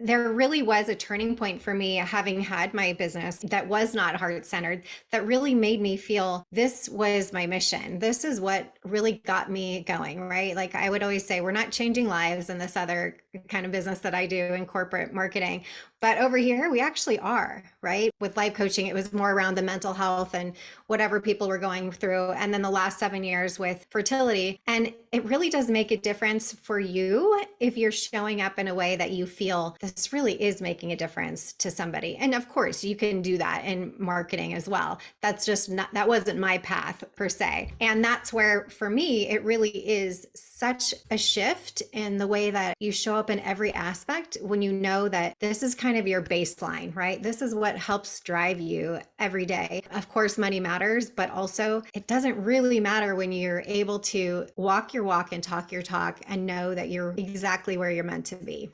there really was a turning point for me having had my business that was not heart-centered, that really made me feel this was my mission. This is what really got me going, right? Like I would always say, we're not changing lives in this other kind of business that I do in corporate marketing. But over here, we actually are, right? With life coaching, it was more around the mental health and whatever people were going through. And then the last 7 years with fertility. And it really does make a difference for you if you're showing up in a way that you feel this really is making a difference to somebody. And of course, you can do that in marketing as well. That's just not, that wasn't my path per se. And that's where, for me, it really is such a shift in the way that you show up in every aspect when you know that this is kind of your baseline, right? This is what helps drive you every day. Of course, money matters, but also it doesn't really matter when you're able to walk your walk and talk your talk and know that you're exactly where you're meant to be.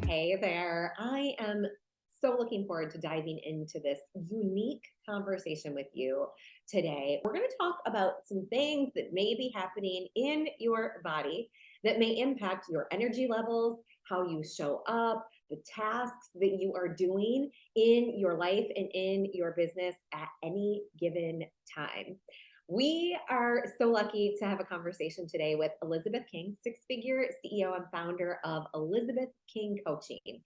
Hey there. I am so looking forward to diving into this unique conversation with you today. We're going to talk about some things that may be happening in your body that may impact your energy levels, how you show up, the tasks that you are doing in your life and in your business at any given time. We are so lucky to have a conversation today with Elizabeth King, six-figure CEO and founder of Elizabeth King Coaching.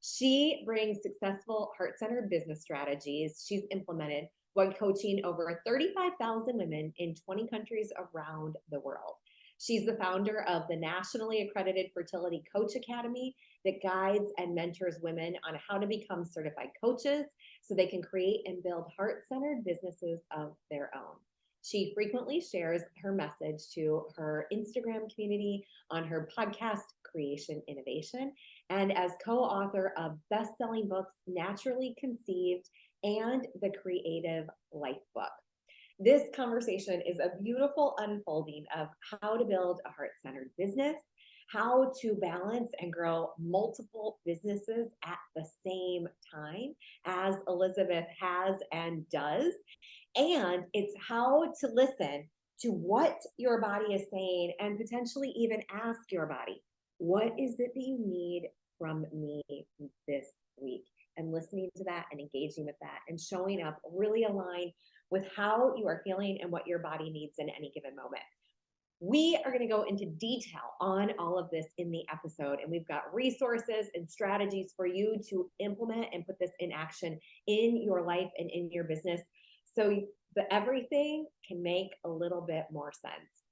She brings successful heart-centered business strategies she's implemented when coaching over 35,000 women in 20 countries around the world. She's the founder of the nationally accredited Fertility Coach Academy that guides and mentors women on how to become certified coaches so they can create and build heart-centered businesses of their own. She frequently shares her message to her Instagram community, on her podcast, Creation Innovation, and as co-author of best-selling books, Naturally Conceived and the Creative Lifebook. This conversation is a beautiful unfolding of how to build a heart-centered business, how to balance and grow multiple businesses at the same time, as Elizabeth has and does. And it's how to listen to what your body is saying and potentially even ask your body, what is it that you need from me this week? And listening to that and engaging with that and showing up really aligned with how you are feeling and what your body needs in any given moment. We are going to go into detail on all of this in the episode, and we've got resources and strategies for you to implement and put this in action in your life and in your business so that everything can make a little bit more sense.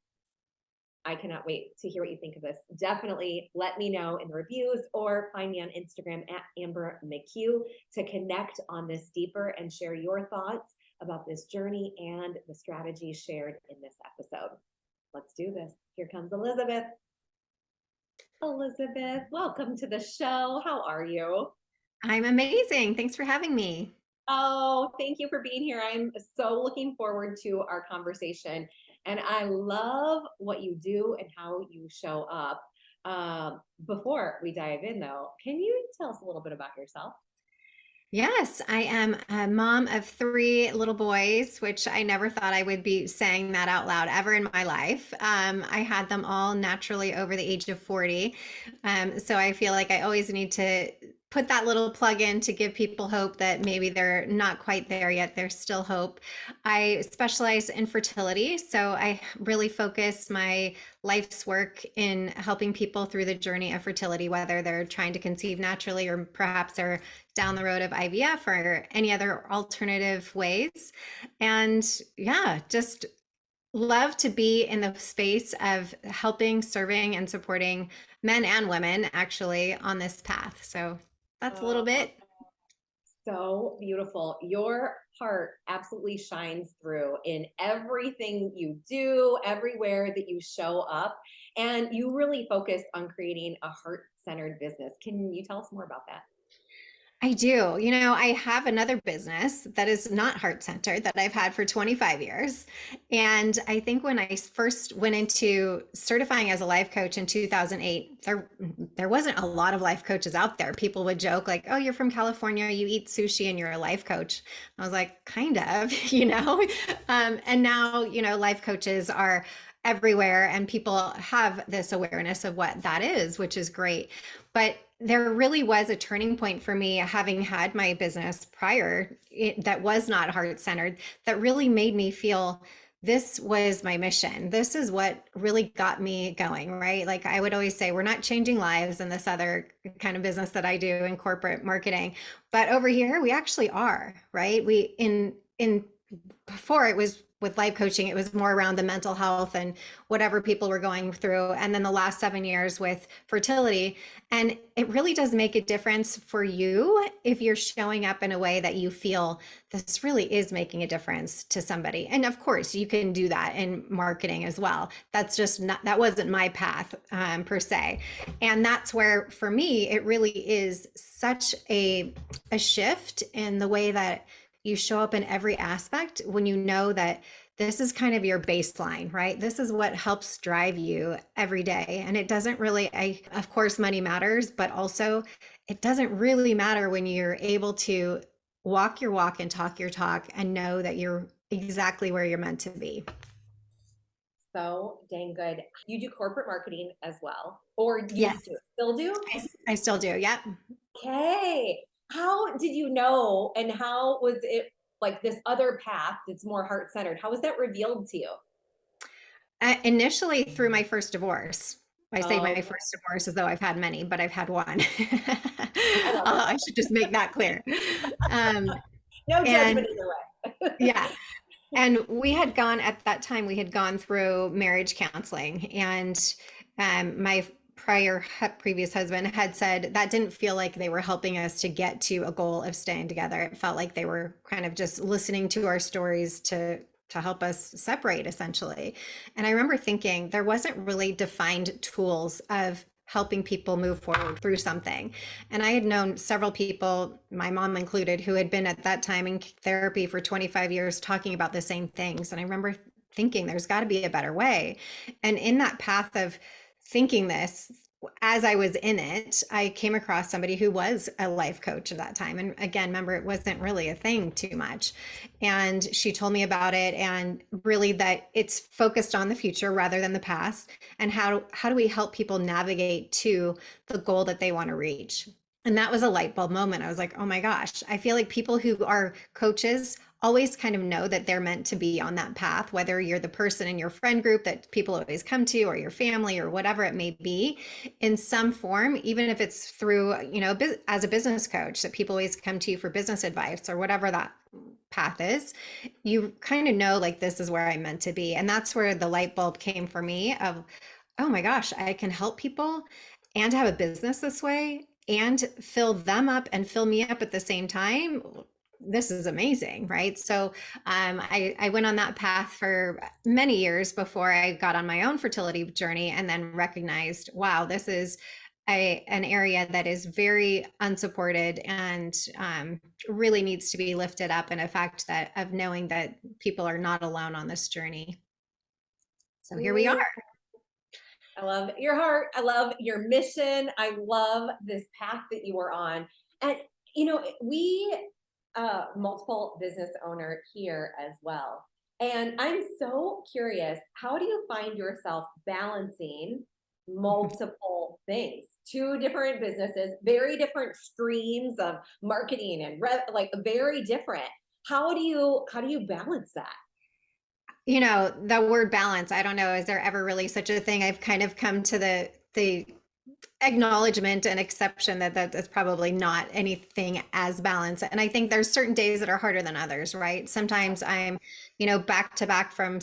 I cannot wait to hear what you think of this. Definitely let me know in the reviews or find me on Instagram at Amber McCue to connect on this deeper and share your thoughts about this journey and the strategies shared in this episode. Let's do this. Here comes Elizabeth. Elizabeth, welcome to the show. How are you? I'm amazing. Thanks for having me. Oh, thank you for being here. I'm so looking forward to our conversation. And I love what you do and how you show up. Before we dive in, though, can you tell us a little bit about yourself? Yes, I am a mom of three little boys, which I never thought I would be saying that out loud ever in my life. I had them all naturally over the age of 40. So I feel like I always need to put that little plug in to give people hope that maybe they're not quite there yet. There's still hope. I specialize in fertility. So I really focus my life's work in helping people through the journey of fertility, whether they're trying to conceive naturally or perhaps they're down the road of IVF or any other alternative ways. And yeah, just love to be in the space of helping, serving, and supporting men and women actually on this path. So that's a little Oh, bit. so beautiful. Your heart absolutely shines through in everything you do, everywhere that you show up, and you really focus on creating a heart-centered business. Can you tell us more about that? I do. I have another business that is not heart centered that I've had for 25 years. And I think when I first went into certifying as a life coach in 2008, there wasn't a lot of life coaches out there. People would joke like, "Oh, you're from California, you eat sushi and you're a life coach." I was like, kind of, And now, life coaches are everywhere, and people have this awareness of what that is, which is great. But there really was a turning point for me having had my business prior that was not heart centered, that really made me feel this was my mission. This is what really got me going, right? Like I would always say, we're not changing lives in this other kind of business that I do in corporate marketing, but over here we actually are, right? We in before it was with life coaching, it was more around the mental health and whatever people were going through. And then the last 7 years with fertility. And it really does make a difference for you if you're showing up in a way that you feel this really is making a difference to somebody. And of course, you can do that in marketing as well. That's just not, that wasn't my path per se. And that's where, for me, it really is such a shift in the way that you show up in every aspect when you know that this is kind of your baseline, right? This is what helps drive you every day. And it doesn't really, of course, money matters, but also it doesn't really matter when you're able to walk your walk and talk your talk and know that you're exactly where you're meant to be. So dang good. You do corporate marketing as well, or Yes, used to, still do? I still do. Yep. Okay. How did you know, and how was it like this other path that's more heart centered? How was that revealed to you? Initially through my first divorce. I say Oh, my first divorce as though I've had many, but I've had one. I love it. I should just make that clear. Um, No and judgment either way. yeah, and we had gone at that time, we had gone through marriage counseling, and my previous husband had said that didn't feel like they were helping us to get to a goal of staying together. It felt like they were kind of just listening to our stories to help us separate, essentially. And I remember thinking there wasn't really defined tools of helping people move forward through something. And I had known several people, my mom included, who had been at that time in therapy for 25 years talking about the same things. And I remember thinking there's got to be a better way. And in that path of thinking this, as I was in it, I came across somebody who was a life coach at that time. And again, remember, it wasn't really a thing too much. And she told me about it, and really that it's focused on the future rather than the past. And how do we help people navigate to the goal that they want to reach? And that was a light bulb moment. I was like, oh my gosh, I feel like people who are coaches always kind of know that they're meant to be on that path, whether you're the person in your friend group that people always come to, or your family, or whatever it may be, in some form, even if it's through, as a business coach, that people always come to you for business advice or whatever that path is, you kind of know, like, this is where I'm meant to be. And that's where the light bulb came for me of, oh my gosh, I can help people and have a business this way and fill them up and fill me up at the same time. This is amazing, right? So I went on that path for many years before I got on my own fertility journey, and then recognized, wow, this is an area that is very unsupported, and really needs to be lifted up, and a fact that of knowing that people are not alone on this journey. So here we are. Ooh, I love your heart. I love your mission. I love this path that you were on. And, we, multiple business owner here as well. And I'm so curious, how do you find yourself balancing multiple things? Two different businesses, very different streams of marketing and like very different. How do you balance that? The word balance, I don't know, is there ever really such a thing? I've kind of come to the acknowledgement and exception that that's probably not anything as balanced. And I think there's certain days that are harder than others, right? Sometimes I'm, back to back from,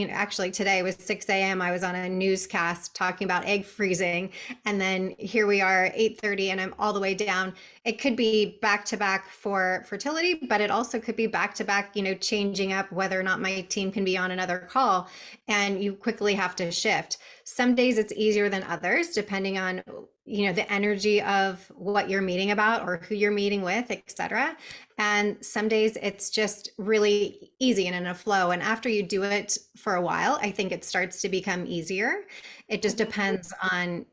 actually today was 6 a.m. I was on a newscast talking about egg freezing. And then here we are, 8:30, and I'm all the way down. It could be back to back for fertility, but it also could be back to back, changing up whether or not my team can be on another call. And you quickly have to shift. Some days it's easier than others, depending on, the energy of what you're meeting about or who you're meeting with, etc. And some days it's just really easy and in a flow. And after you do it for a while, I think it starts to become easier. It just depends on,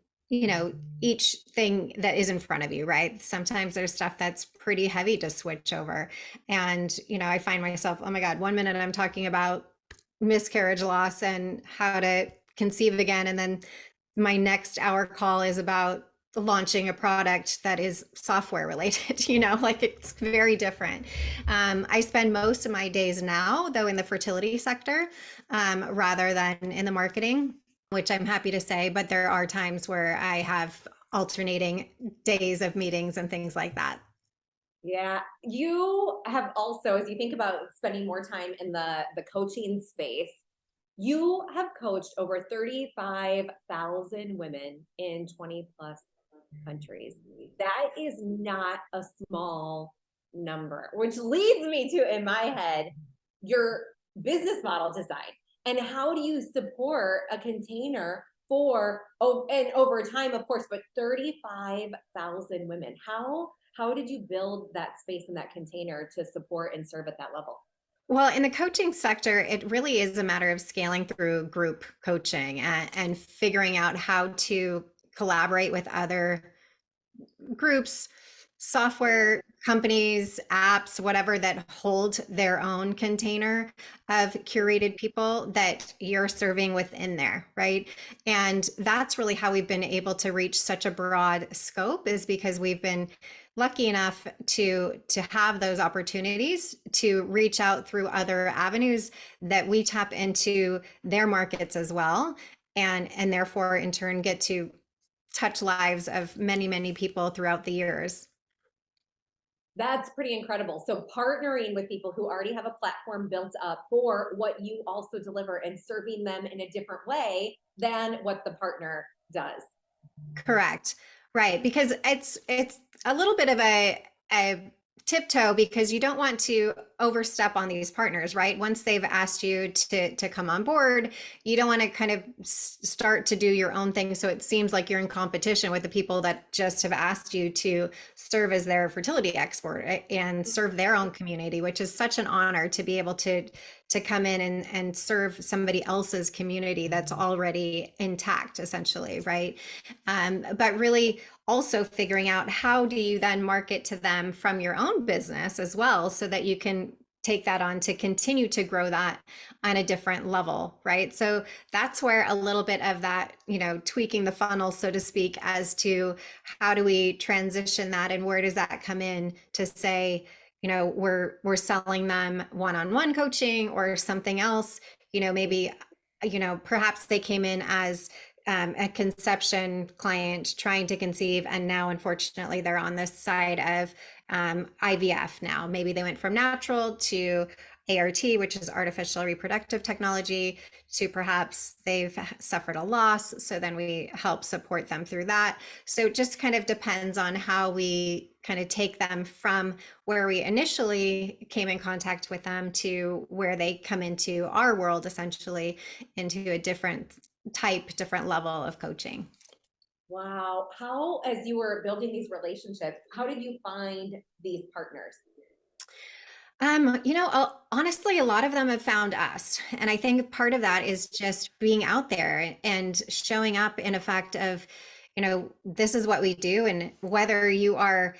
each thing that is in front of you, right? Sometimes there's stuff that's pretty heavy to switch over. And, I find myself, oh my God, one minute I'm talking about miscarriage loss and how to conceive again. And then my next hour call is about launching a product that is software related, like it's very different. I spend most of my days now, though, in the fertility sector rather than in the marketing, which I'm happy to say, but there are times where I have alternating days of meetings and things like that. Yeah, you have also, as you think about spending more time in the coaching space, you have coached over 35,000 women in 20 plus countries. That is not a small number, which leads me to, in my head, your business model design. And how do you support a container for, oh, and over time, of course, but 35,000 women? How did you build that space in that container to support and serve at that level? Well, in the coaching sector, it really is a matter of scaling through group coaching and figuring out how to collaborate with other groups, software companies, apps, whatever, that hold their own container of curated people that you're serving within there, right? And that's really how we've been able to reach such a broad scope, is because we've been lucky enough to have those opportunities to reach out through other avenues that we tap into their markets as well, and therefore in turn get to touch lives of many, many people throughout the years. That's pretty incredible. So partnering with people who already have a platform built up for what you also deliver and serving them in a different way than what the partner does. Correct. Right. Because it's a little bit of a tiptoe, because you don't want to overstep on these partners, right? Once they've asked you to come on board, you don't want to kind of start to do your own thing. So it seems like you're in competition with the people that just have asked you to serve as their fertility expert, right? And serve their own community, which is such an honor to be able to come in and serve somebody else's community that's already intact, essentially, right? But really also figuring out how do you then market to them from your own business as well, so that you can take that on to continue to grow that on a different level, right? So that's where a little bit of that, tweaking the funnel, so to speak, as to how do we transition that, and where does that come in to say, we're selling them one-on-one coaching or something else, maybe, perhaps they came in as a conception client trying to conceive, and now unfortunately they're on this side of IVF. Now maybe they went from natural to ART, which is artificial reproductive technology, to perhaps they've suffered a loss, so then we help support them through that. So it just kind of depends on how we kind of take them from where we initially came in contact with them to where they come into our world, essentially into a different level of coaching. Wow. How, as you were building these relationships, how did you find these partners? Honestly, a lot of them have found us. And I think part of that is just being out there and showing up in effect of, this is what we do. And whether you are,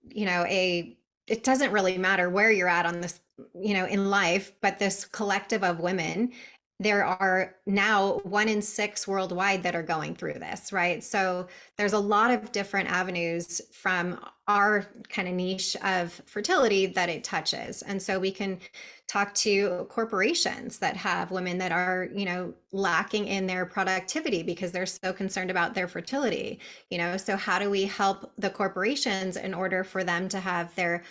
it doesn't really matter where you're at on this, in life, but this collective of women, there are now 1 in 6 worldwide that are going through this, right? So there's a lot of different avenues from our kind of niche of fertility that it touches. And so we can talk to corporations that have women that are, lacking in their productivity because they're so concerned about their fertility, so how do we help the corporations in order for them to have their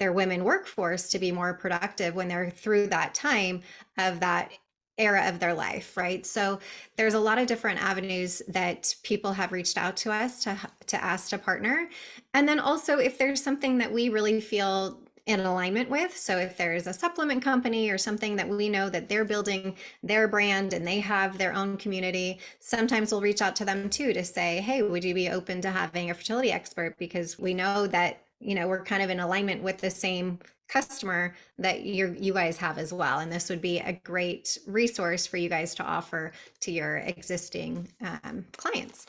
women workforce to be more productive when they're through that time of that era of their life, right? So there's a lot of different avenues that people have reached out to us to ask to partner. And then also if there's something that we really feel in alignment with, so if there's a supplement company or something that we know that they're building their brand and they have their own community, sometimes we'll reach out to them too to say, hey, would you be open to having a fertility expert, because we know that we're kind of in alignment with the same customer that you guys have as well, and this would be a great resource for you guys to offer to your existing clients.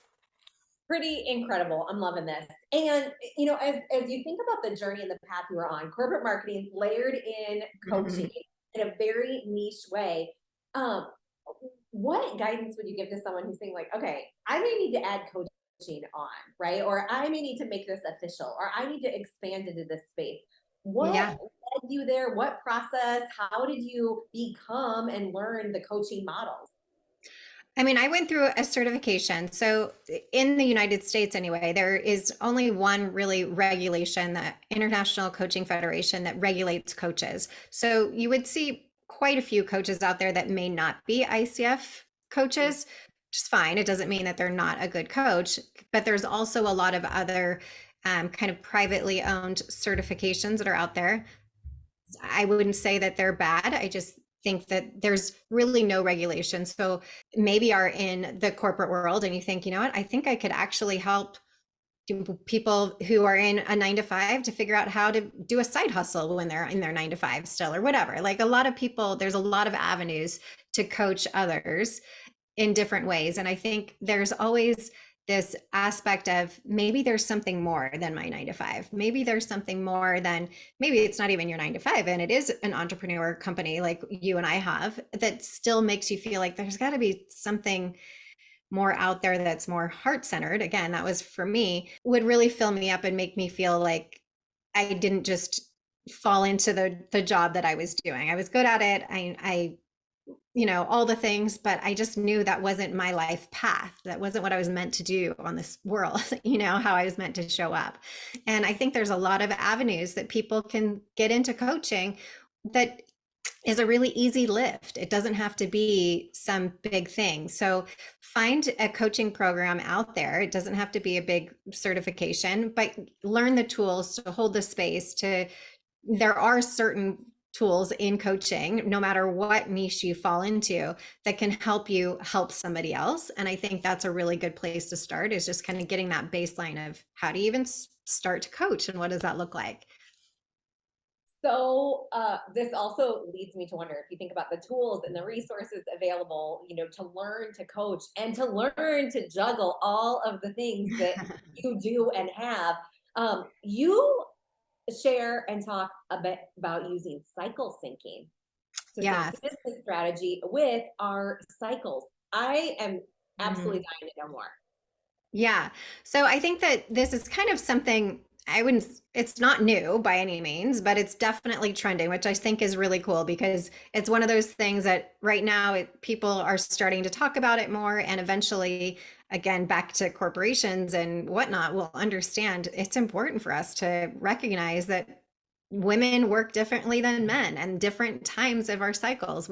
Pretty incredible. I'm loving this. And as you think about the journey and the path you were on, corporate marketing layered in Mhm. coaching in a very niche way. Um, what guidance would you give to someone who's saying like, okay, I may need to add coaching on, right? Or I may need to make this official, or I need to expand into this space. What Yeah. led you there? What process? How did you become and learn the coaching models? I mean, I went through a certification. So, in the United States, anyway, there is only one really regulation, the International Coaching Federation, that regulates coaches. So, you would see quite a few coaches out there that may not be ICF coaches, which is fine. It doesn't mean that they're not a good coach, but there's also a lot of other kind of privately owned certifications that are out there. I wouldn't say that they're bad. I just think that there's really no regulation. So maybe are in the corporate world and you think, you know what, I think I could actually help people who are in a 9 to 5 to figure out how to do a side hustle when they're in their 9 to 5 still or whatever. Like a lot of people, there's a lot of avenues to coach others in different ways. And I think there's always this aspect of maybe there's something more than my 9 to 5. Maybe there's something more than maybe it's not even your 9 to 5. And it is an entrepreneur company like you and I have that still makes you feel like there's got to be something more out there that's more heart centered. Again, that was for me, would really fill me up and make me feel like I didn't just fall into the job that I was doing. I was good at it. I all the things, but I just knew that wasn't my life path. That wasn't what I was meant to do on this world, how I was meant to show up. And I think there's a lot of avenues that people can get into coaching that is a really easy lift. It doesn't have to be some big thing. So find a coaching program out there. It doesn't have to be a big certification, but learn the tools to hold the space to there are certain tools in coaching, no matter what niche you fall into, that can help you help somebody else. And I think that's a really good place to start is just kind of getting that baseline of how do you even start to coach and what does that look like? So this also leads me to wonder if you think about the tools and the resources available, to learn to coach and to learn to juggle all of the things that you do and have. You share and talk a bit about using cycle syncing to sync Yes. business strategy with our cycles. I am absolutely Mhm. dying to know more. Yeah. So I think that this is kind of something I wouldn't, it's not new by any means, but it's definitely trending, which I think is really cool because it's one of those things that right now people are starting to talk about it more. And eventually, again, back to corporations and whatnot, will understand it's important for us to recognize that women work differently than men and different times of our cycles.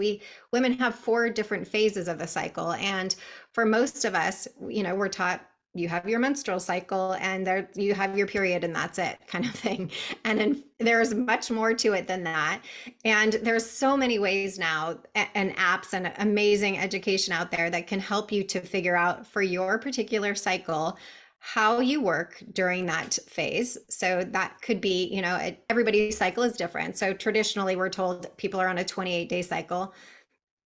Women have 4 different phases of the cycle. And for most of us, we're taught you have your menstrual cycle and there you have your period and that's it kind of thing. And then there's much more to it than that. And there's so many ways now and apps and amazing education out there that can help you to figure out for your particular cycle how you work during that phase. So that could be, everybody's cycle is different. So traditionally we're told people are on a 28-day cycle.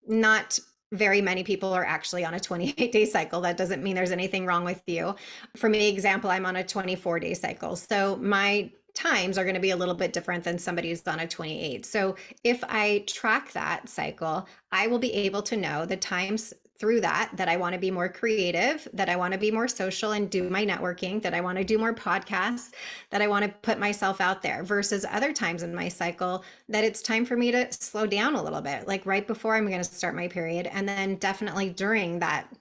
Not very many people are actually on a 28-day cycle. That doesn't mean there's anything wrong with you. For me, example, I'm on a 24-day cycle. So my times are going to be a little bit different than somebody who's on a 28. So if I track that cycle, I will be able to know the times through that I want to be more creative, that I want to be more social and do my networking, that I want to do more podcasts, that I want to put myself out there versus other times in my cycle that it's time for me to slow down a little bit, like right before I'm going to start my period. And then definitely during that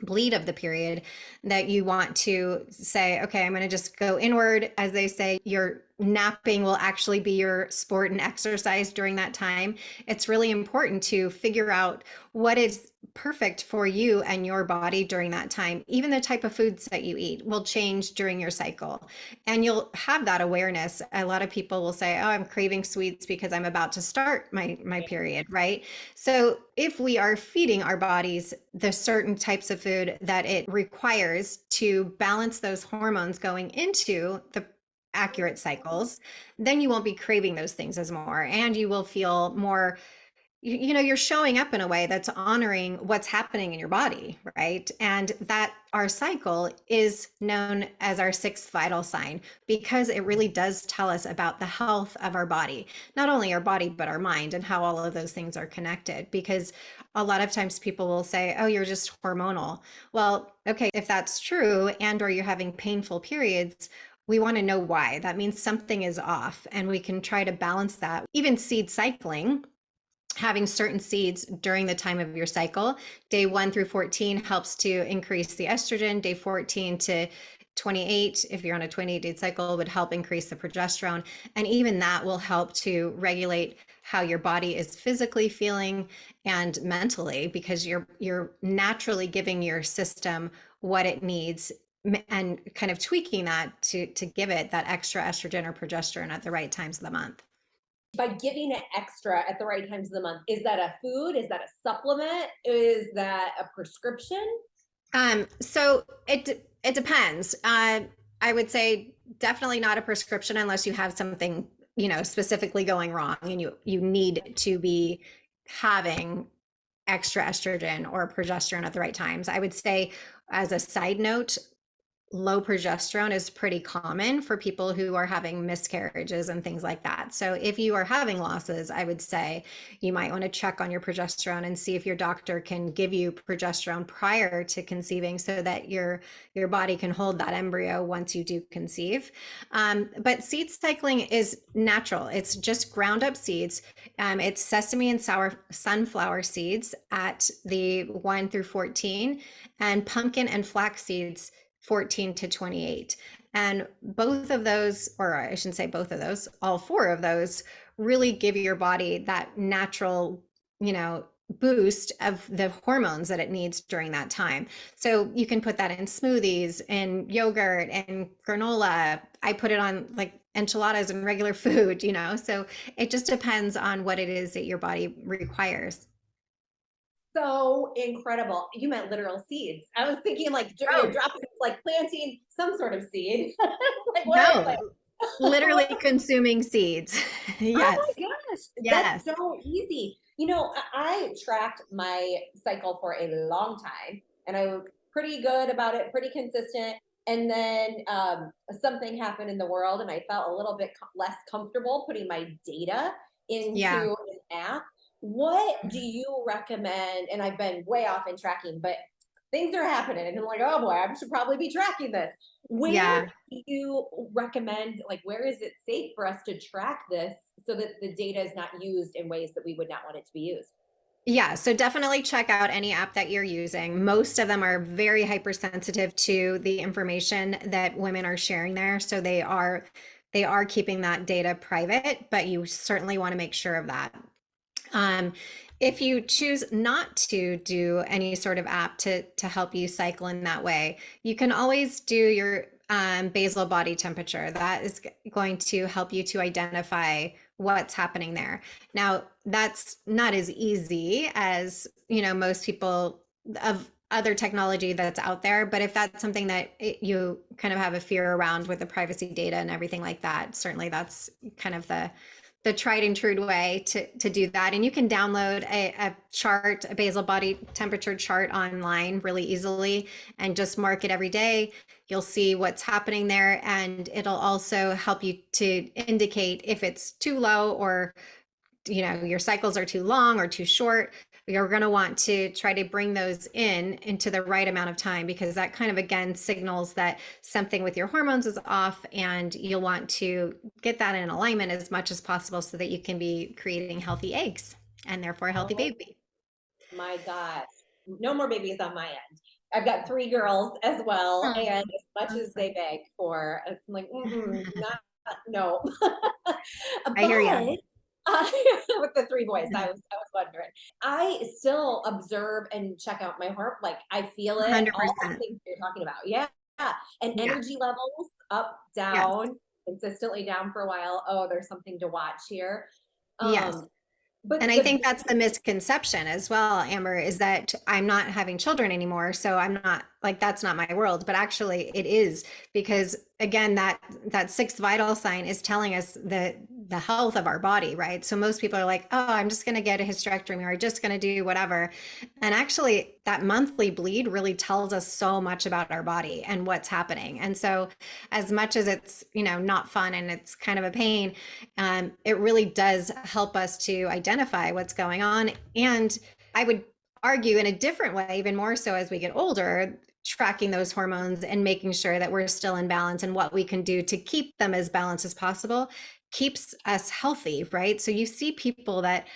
bleed of the period that you want to say, okay, I'm going to just go inward. As they say, your napping will actually be your sport and exercise during that time. It's really important to figure out what is perfect for you and your body during that time. Even the type of foods that you eat will change during your cycle. And you'll have that awareness. A lot of people will say, oh, I'm craving sweets because I'm about to start my period, right? So if we are feeding our bodies the certain types of food that it requires to balance those hormones going into the accurate cycles, then you won't be craving those things as more and you will feel more you're showing up in a way that's honoring what's happening in your body, right? And that our cycle is known as our sixth vital sign because it really does tell us about the health of our body, not only our body, but our mind and how all of those things are connected. Because a lot of times people will say, oh, you're just hormonal. Well, okay, if that's true, and or you're having painful periods, we want to know why. That means something is off, and we can try to balance that. Even seed cycling, having certain seeds during the time of your cycle. Day 1 through 14 helps to increase the estrogen. Day 14 to 28, if you're on a 28-day cycle, would help increase the progesterone. And even that will help to regulate how your body is physically feeling and mentally, because you're naturally giving your system what it needs and kind of tweaking that to give it that extra estrogen or progesterone at the right times of the month. By giving it extra at the right times of the month, is that a food? Is that a supplement? Is that a prescription? So it depends. I would say definitely not a prescription unless you have something, specifically going wrong and you need to be having extra estrogen or progesterone at the right times. I would say, as a side note, low progesterone is pretty common for people who are having miscarriages and things like that. So if you are having losses, I would say you might want to check on your progesterone and see if your doctor can give you progesterone prior to conceiving so that your body can hold that embryo once you do conceive. But seed cycling is natural. It's just ground up seeds. It's sesame and sunflower seeds at the 1 through 14, and pumpkin and flax seeds 14 to 28. And both of those, or I shouldn't say both of those, all four of those really give your body that natural, boost of the hormones that it needs during that time. So you can put that in smoothies and yogurt and granola. I put it on like enchiladas and regular food, so it just depends on what it is that your body requires. So incredible. You meant literal seeds. I was thinking like you're Oh, dropping, like planting some sort of seed. Like, what are no, literally you? consuming seeds. Oh Yes. my gosh, that's Yes. so easy. I tracked my cycle for a long time and I was pretty good about it, pretty consistent. And then something happened in the world and I felt a little bit less comfortable putting my data Yeah. into an app. What do you recommend? And I've been way off in tracking, but things are happening. And I'm like, oh boy, I should probably be tracking this. Where Yeah. do you recommend, like, where is it safe for us to track this so that the data is not used in ways that we would not want it to be used? Yeah, so definitely check out any app that you're using. Most of them are very hypersensitive to the information that women are sharing there. So they are keeping that data private, but you certainly want to make sure of that. Um, if you choose not to do any sort of app to help you cycle in that way, you can always do your basal body temperature. That is going to help you to identify what's happening there. Now, that's not as easy as, most people of other technology that's out there, but if that's something that you kind of have a fear around with the privacy data and everything like that, certainly that's kind of the tried and true way to do that. And you can download a chart, a basal body temperature chart online really easily and just mark it every day. You'll see what's happening there. And it'll also help you to indicate if it's too low or your cycles are too long or too short. You're going to want to try to bring those into the right amount of time, because that kind of again signals that something with your hormones is off, and you'll want to get that in alignment as much as possible so that you can be creating healthy eggs and therefore a healthy Oh baby. my gosh. No more babies on my end. I've got three girls as well. Oh, And as much I'm as they sorry. beg for, I'm like, not, no. I hear you. But with the three boys, I was wondering. I still observe and check out my heart. Like I feel it, all the 100%. things you're talking about. Yeah. And Yeah. energy levels up, Yes. down, consistently down for a while. Oh, there's something to watch here. Yes. Um, but And I the think that's the misconception as well, Amber, is that I'm not having children anymore. So I'm not like, that's not my world, but actually it is, because again, that sixth vital sign is telling us that the health of our body, right? So most people are like, oh, I'm just going to get a hysterectomy or just going to do whatever. And actually, that monthly bleed really tells us so much about our body and what's happening. And so, as much as it's, not fun and it's kind of a pain, it really does help us to identify what's going on. And I would argue in a different way, even more so as we get older, tracking those hormones and making sure that we're still in balance and what we can do to keep them as balanced as possible keeps us healthy, right? So you see people that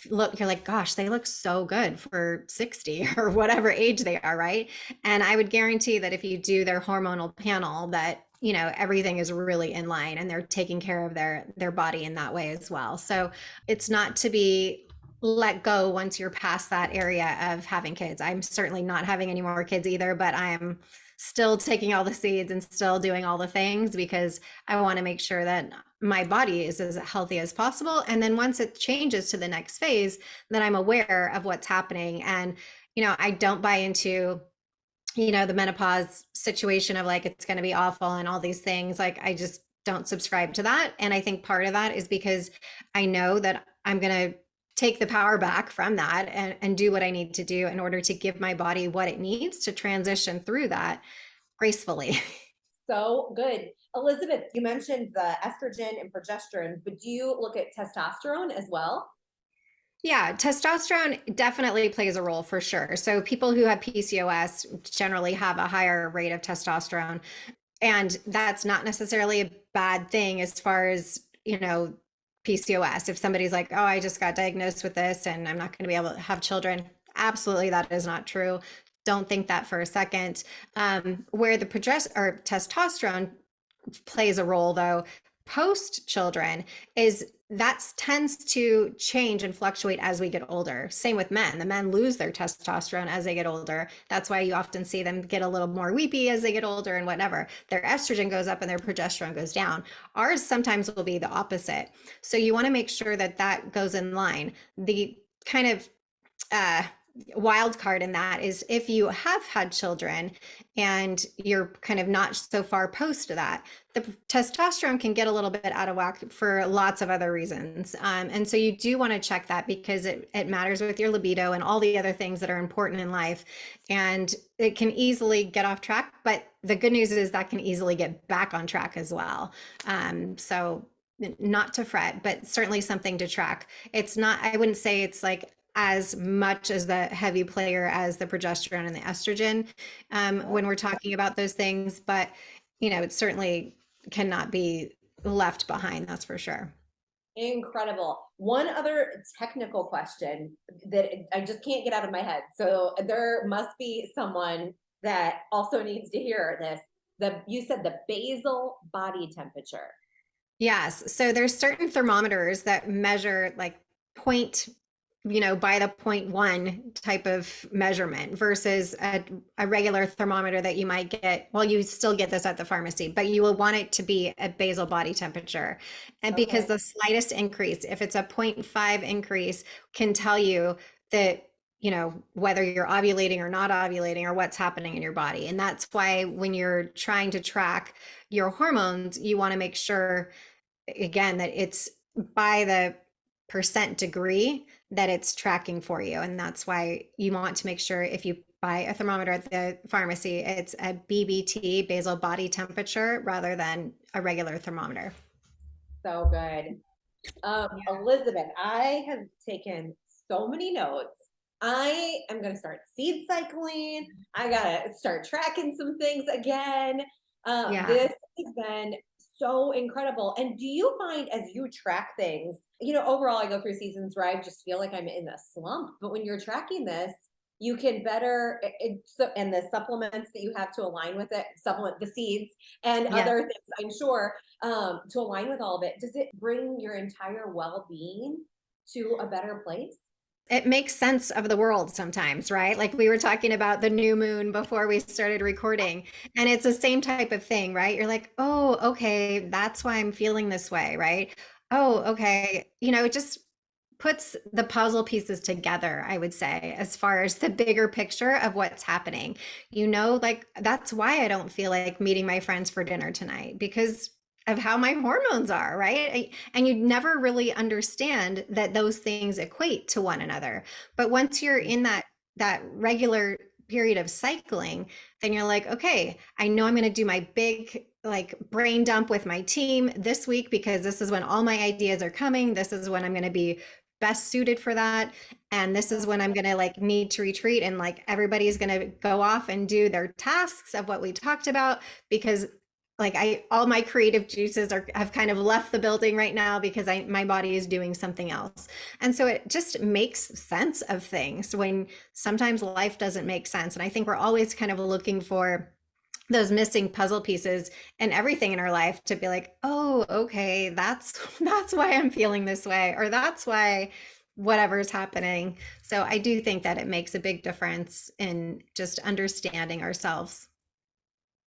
look, you're like, gosh, they look so good for 60 or whatever age they are, right? And I would guarantee that if you do their hormonal panel, that everything is really in line and they're taking care of their body in that way as well. So it's not to be let go once you're past that area of having kids. I'm certainly not having any more kids either, but I'm still taking all the seeds and still doing all the things because I want to make sure that my body is as healthy as possible. And then once it changes to the next phase, then I'm aware of what's happening. And, I don't buy into, the menopause situation of like, it's going to be awful and all these things. Like, I just don't subscribe to that. And I think part of that is because I know that I'm going to take the power back from that and do what I need to do in order to give my body what it needs to transition through that gracefully. So good. Elizabeth, you mentioned the estrogen and progesterone, but do you look at testosterone as well? Yeah, testosterone definitely plays a role for sure. So people who have PCOS generally have a higher rate of testosterone. And that's not necessarily a bad thing as far as, PCOS. If somebody's like, oh, I just got diagnosed with this and I'm not going to be able to have children, absolutely that is not true. Don't think that for a second. Where the or testosterone plays a role though post children is that tends to change and fluctuate as we get older. Same with men. The men lose their testosterone as they get older. That's why you often see them get a little more weepy as they get older and whatever. Their estrogen goes up and their progesterone goes down. Ours sometimes will be the opposite. So you want to make sure that that goes in line. The kind of uh, wild card in that is if you have had children and you're kind of not so far post that, the testosterone can get a little bit out of whack for lots of other reasons. And so you do want to check that because it matters with your libido and all the other things that are important in life. And it can easily get off track. But the good news is that can easily get back on track as well. So not to fret, but certainly something to track. It's not, I wouldn't say it's like as much as the heavy player as the progesterone and the estrogen when we're talking about those things, but it certainly cannot be left behind, that's for sure. Incredible. One other technical question that I just can't get out of my head. So there must be someone that also needs to hear this. You said the basal body temperature. Yes, so there's certain thermometers that measure like point by the point one type of measurement versus a regular thermometer that you might get. Well, you still get this at the pharmacy, but you will want it to be at basal body temperature. And because Okay. the slightest increase, if it's a 0.5 increase, can tell you that, whether you're ovulating or not ovulating or what's happening in your body. And that's why when you're trying to track your hormones, you want to make sure, again, that it's by the percent degree that it's tracking for you. And that's why you want to make sure if you buy a thermometer at the pharmacy, it's a BBT, basal body temperature, rather than a regular thermometer. So good. Elizabeth, I have taken so many notes. I am going to start seed cycling. I got to start tracking some things again. Yeah. This has been so incredible. And do you find as you track things, overall, I go through seasons where I just feel like I'm in a slump. But when you're tracking this, you can better, and the supplements that you have to align with it, supplement the seeds and Yeah. other things, I'm sure, to align with all of it. Does it bring your entire well-being to a better place? It makes sense of the world sometimes, right? Like we were talking about the new moon before we started recording, and it's the same type of thing, right? You're like, oh, okay, that's why I'm feeling this way, right? Oh, okay. It just puts the puzzle pieces together, I would say, as far as the bigger picture of what's happening. Like that's why I don't feel like meeting my friends for dinner tonight because of how my hormones are, right? And you never really understand that those things equate to one another. But once you're in that regular period of cycling, then you're like, okay, I know I'm going to do my big like brain dump with my team this week because this is when all my ideas are coming. This is when I'm going to be best suited for that. And this is when I'm going to like need to retreat, and like everybody's going to go off and do their tasks of what we talked about, because like I all my creative juices are have kind of left the building right now because my body is doing something else. And so it just makes sense of things when sometimes life doesn't make sense. And I think we're always kind of looking for those missing puzzle pieces and everything in our life to be like, oh, okay, that's why I'm feeling this way, or that's why whatever's happening. So I do think that it makes a big difference in just understanding ourselves.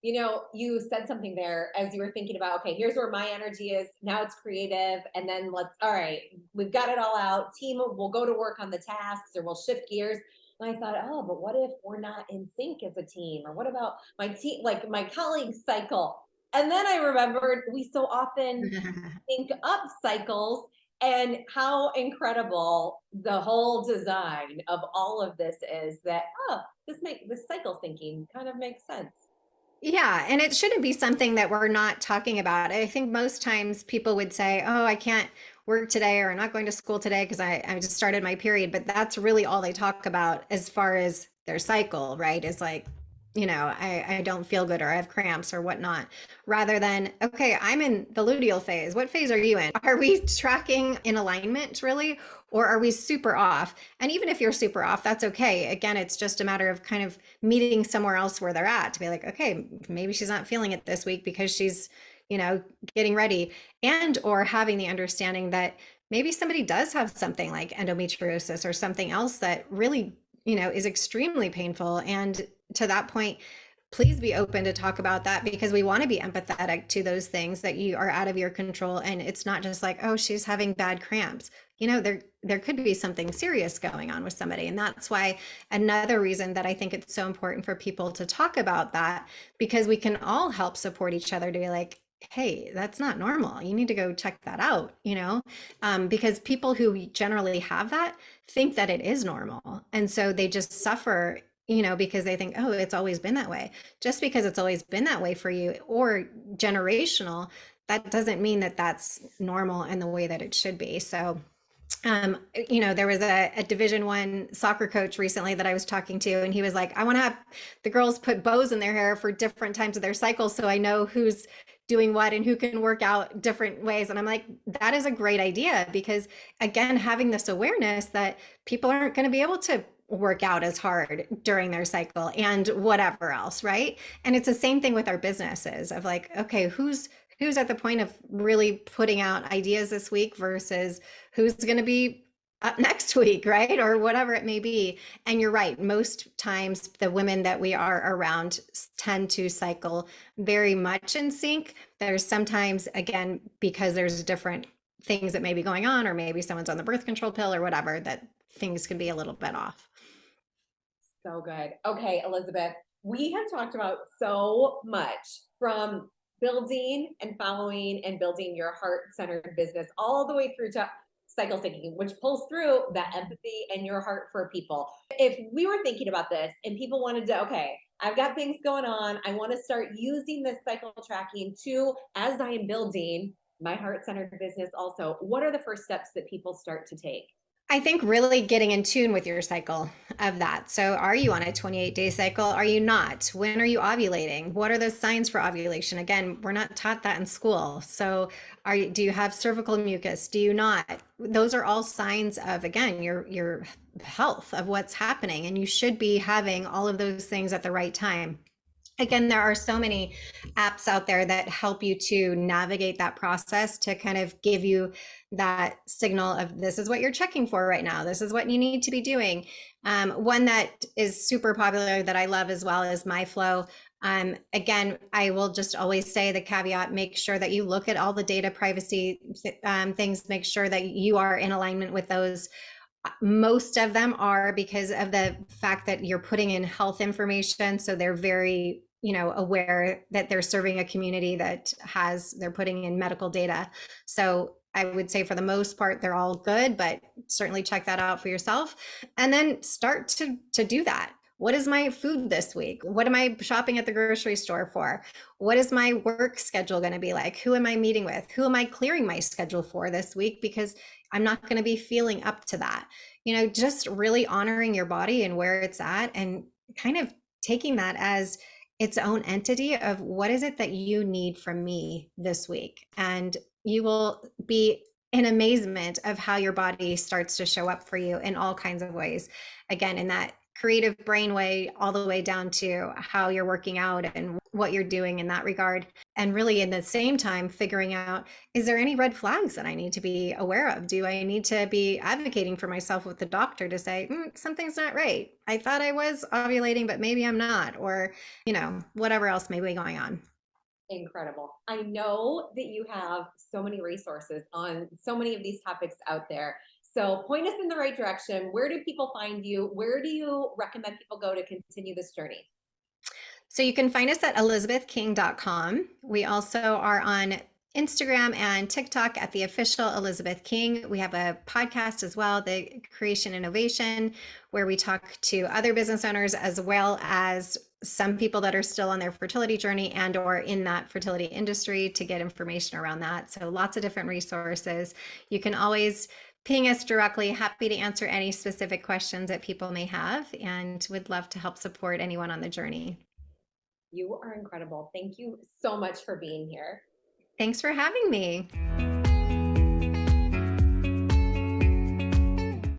You know, you said something there as you were thinking about, okay, here's where my energy is. Now it's creative. And then all right, we've got it all out. Team will go to work on the tasks or we'll shift gears. And I thought, oh, but what if we're not in sync as a team? Or what about my team, like my colleagues cycle? And then I remembered we so often sync up cycles and how incredible the whole design of all of this is, that, oh, this cycle thinking kind of makes sense. Yeah, and it shouldn't be something that we're not talking about. I think most times people would say, "Oh, I can't work today," or "I'm not going to school today because I just started my period." But that's really all they talk about as far as their cycle, right? Is like, I don't feel good, or I have cramps or whatnot, rather than, okay, I'm in the luteal phase. What phase are you in? Are we tracking in alignment really? Or are we super off? And even if you're super off, that's okay. Again, it's just a matter of kind of meeting somewhere else where they're at to be like, okay, maybe she's not feeling it this week because she's, getting ready, and or having the understanding that maybe somebody does have something like endometriosis or something else that really, is extremely painful. And to that point, please be open to talk about that, because we want to be empathetic to those things that you are out of your control. And it's not just like, oh, she's having bad cramps. There could be something serious going on with somebody. And that's why another reason that I think it's so important for people to talk about that, because we can all help support each other to be like, hey, that's not normal. You need to go check that out, because people who generally have that think that it is normal. And so they just suffer, because they think, oh, it's always been that way. Just because it's always been that way for you or generational, that doesn't mean that that's normal and the way that it should be. So there was a Division 1 soccer coach recently that I was talking to, and he was like, I want to have the girls put bows in their hair for different times of their cycle so I know who's doing what and who can work out different ways. And I'm like, that is a great idea, because again, having this awareness that people aren't going to be able to work out as hard during their cycle and whatever else, right? And it's the same thing with our businesses of like, okay, who's at the point of really putting out ideas this week versus who's going to be up next week, right? Or whatever it may be. And you're right. Most times the women that we are around tend to cycle very much in sync. There's sometimes, again, because there's different things that may be going on, or maybe someone's on the birth control pill or whatever, that things can be a little bit off. So good. Okay, Elizabeth, we have talked about so much, from building and following and building your heart centered business all the way through to cycle thinking, which pulls through that empathy and your heart for people. If we were thinking about this and people wanted to, okay, I've got things going on, I want to start using this cycle tracking too as I am building my heart centered business also, what are the first steps that people start to take? I think really getting in tune with your cycle of that. So, are you on a 28-day cycle? Are you not? When are you ovulating? What are the signs for ovulation? Again, we're not taught that in school. So, do you have cervical mucus? Do you not? Those are all signs of, again, your health, of what's happening, and you should be having all of those things at the right time. Again, there are so many apps out there that help you to navigate that process, to kind of give you that signal of, this is what you're checking for right now. This is what you need to be doing. One that is super popular that I love as well is MyFlow. Again, I will just always say the caveat: make sure that you look at all the data privacy things, make sure that you are in alignment with those. Most of them are, because of the fact that you're putting in health information. So they're very aware that they're serving a community that they're putting in medical data. So I would say for the most part, they're all good, but certainly check that out for yourself. And then start to do that. What is my food this week? What am I shopping at the grocery store for? What is my work schedule going to be like? Who am I meeting with? Who am I clearing my schedule for this week? Because I'm not going to be feeling up to that. Just really honoring your body and where it's at, and kind of taking that as its own entity of what is it that you need from me this week. And you will be in amazement of how your body starts to show up for you in all kinds of ways. Again, in that creative brain way, all the way down to how you're working out and what you're doing in that regard. And really, in the same time, figuring out, is there any red flags that I need to be aware of? Do I need to be advocating for myself with the doctor to say, something's not right? I thought I was ovulating, but maybe I'm not, or, whatever else may be going on. Incredible. I know that you have so many resources on so many of these topics out there. So point us in the right direction. Where do people find you? Where do you recommend people go to continue this journey? So you can find us at elizabethking.com. We also are on Instagram and TikTok at the official Elizabeth King. We have a podcast as well, the Creation Innovation, where we talk to other business owners as well as some people that are still on their fertility journey and or in that fertility industry to get information around that. So lots of different resources. You can always ping us directly. Happy to answer any specific questions that people may have, and would love to help support anyone on the journey. You are incredible. Thank you so much for being here. Thanks for having me.